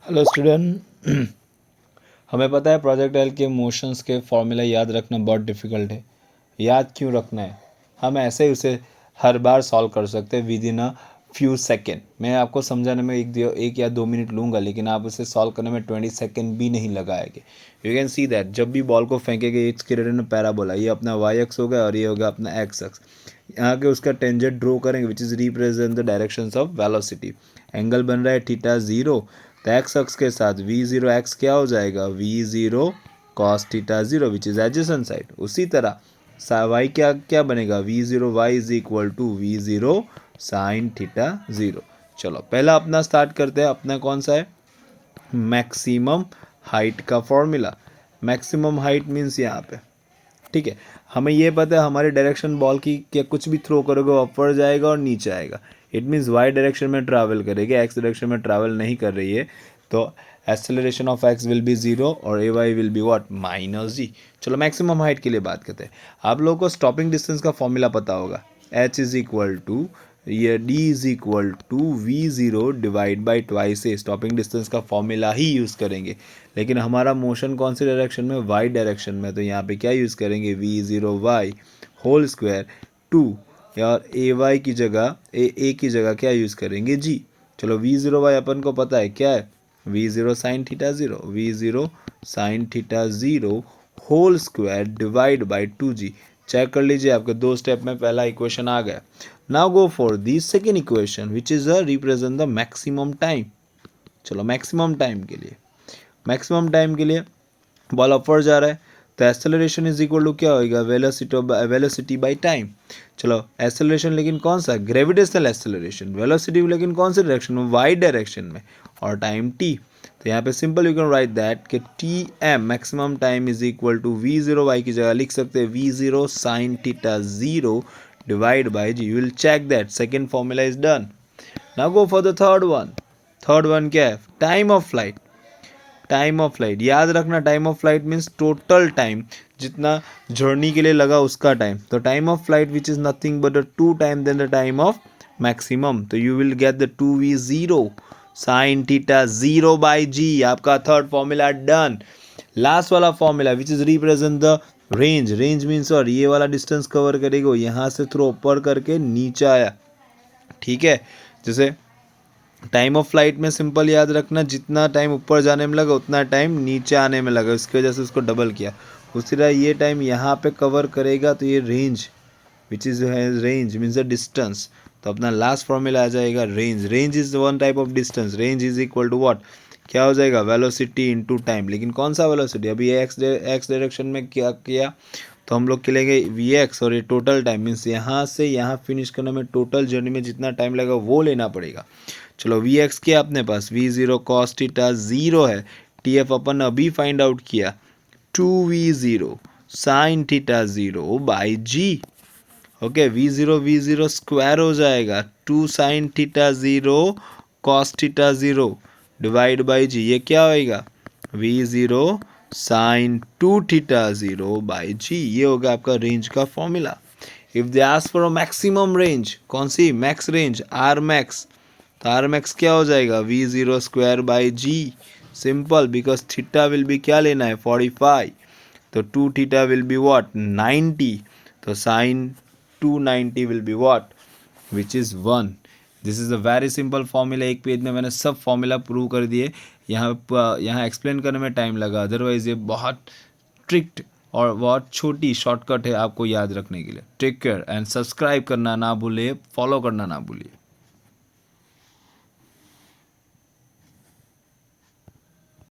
Hello student. हमें पता है प्रोजेक्टाइल के मोशंस के फॉर्मूला याद रखना बहुत डिफ़िकल्ट है। याद क्यों रखना है? हम ऐसे ही उसे हर बार सॉल्व कर सकते हैं with in a few second. मैं आपको समझाने में एक या 2 मिनट लूँगा, लेकिन आप उसे सॉल्व करने में 20 सेकेंड भी नहीं लगाएंगे। यू कैन सी दैट जब भी बॉल को फेंकेंगे इट्स क्रिएटेड इन पैराबोला। ये अपना वाई एक्स होगा और ये होगा अपना एक्स एक्स। यहाँ के उसका टेंजेंट ड्रॉ करेंगे which is represent the directions of velocity. Angle बन रहा है थीटा 0, तो एक्स अक्स के साथ v0 एक्स क्या हो जाएगा v0 cos theta 0 which is adjacent side. उसी तरह वाई क्या क्या बनेगा v0 y is equal to v0 sine theta 0। चलो पहला अपना स्टार्ट करते हैं। अपना कौन सा है? मैक्सिमम हाइट का फॉर्मूला। मैक्सिमम हाइट मीन्स यहाँ पे, ठीक है, हमें ये पता है हमारी डायरेक्शन बॉल की क्या कुछ भी थ्रो करोगे ऊपर जाएगा और नीचे आएगा। इट मीन्स वाई डायरेक्शन में ट्रैवल करेगी, एक्स डायरेक्शन में ट्रैवल नहीं कर रही है, तो acceleration of X will be 0 और A Y will be what -g। चलो मैक्सिमम हाइट के लिए बात करते हैं। आप लोगों को स्टॉपिंग डिस्टेंस का फॉर्मूला पता होगा। h इज इक्वल टू ये d is equal to v0 divide by twice a. Stopping distance का फॉर्मूला ही यूज़ करेंगे, लेकिन हमारा मोशन कौन सी डायरेक्शन में? वाई डायरेक्शन में। तो यहाँ पे क्या यूज़ करेंगे? v0 y होल स्क्वायर 2, और ए वाई की जगह ए की जगह क्या यूज़ करेंगे? g। चलो v0 y अपन को पता है क्या है? v0 sine theta 0, v0 sine theta 0 whole square divide by 2g। Check कर लीजिए, आपके 2 स्टेप में पहला इक्वेशन आ गया। Now go for the second equation which is a represent the maximum time. चलो मैक्सिमम टाइम के लिए बॉल अपवर्ड जा रहा है, तो एक्सेलरेशन इज इक्वल टू क्या होगा? Velocity by time. चलो एक्सेलरेशन लेकिन कौन सा? Gravitational acceleration. वेलोसिटी लेकिन कौन से डायरेक्शन में? वाई डायरेक्शन में। और टाइम टी, तो यहाँ पे simple you can write that कि T M maximum time is equal to v0 y की जगह लिख सकते हैं v0 sine theta 0 divide by G. You will check that second formula is done. Now go for the third one. Third one क्या है? Time of flight. Time of flight याद रखना, time of flight means total time, जितना journey के लिए लगा उसका time. तो time of flight which is nothing but 2 time then the time of maximum. तो you will get the 2v0 sine theta 0 by G. आपका थर्ड फॉर्मूला डन। लास्ट वाला formula which is represent the range. Range means और ये वाला distance cover करेगा, यहाँ से throw ऊपर करके नीचे आया, ठीक है। जैसे टाइम ऑफ फ्लाइट में सिंपल याद रखना, जितना टाइम ऊपर जाने में लगा उतना टाइम नीचे आने में लगा, इसकी वजह से उसको डबल किया। उसी तरह ये टाइम यहाँ पे कवर करेगा, तो ये range which is range means the distance. तो अपना लास्ट फॉर्मूला आ जाएगा range. Range is one type of distance. Range is equal to what? क्या हो जाएगा? Velocity into time. लेकिन कौन सा वेलोसिटी? अभी एक्स डायरेक्शन में क्या किया, तो हम लोग के लेंगे वी एक्स, और ये टोटल टाइम मीन्स यहाँ से यहाँ फिनिश करने में टोटल जर्नी में जितना टाइम लगा वो लेना पड़ेगा। चलो वी एक्स क्या अपने पास? v0 cos थीटा 0 है। टी एफ अपन अभी फाइंड आउट किया 2v0 sine theta 0 by G. Okay, v0 square हो जाएगा 2 sine theta 0 cos theta 0 divide by G. ये क्या होएगा? v0 sign 2 theta 0 by G. ये होगा आपका रेंज का formula. If they ask for a maximum range, कौन सी? Max range, R max. तो आर मैक्स क्या हो जाएगा? v0 square by G. Simple, because theta will be क्या लेना है? 45। तो 2 थीटा विल बी व्हाट? 90। तो sine 290 will be what? Which is 1। This is a very simple formula. एक पेज में मैंने सब फॉर्मूला प्रूव कर दिए। यहाँ एक्सप्लेन करने में टाइम लगा, अदरवाइज ये बहुत ट्रिक्ट और बहुत छोटी शॉर्टकट है आपको याद रखने के लिए। टेक केयर एंड सब्सक्राइब करना ना भूलिए, फॉलो करना ना भूलिए।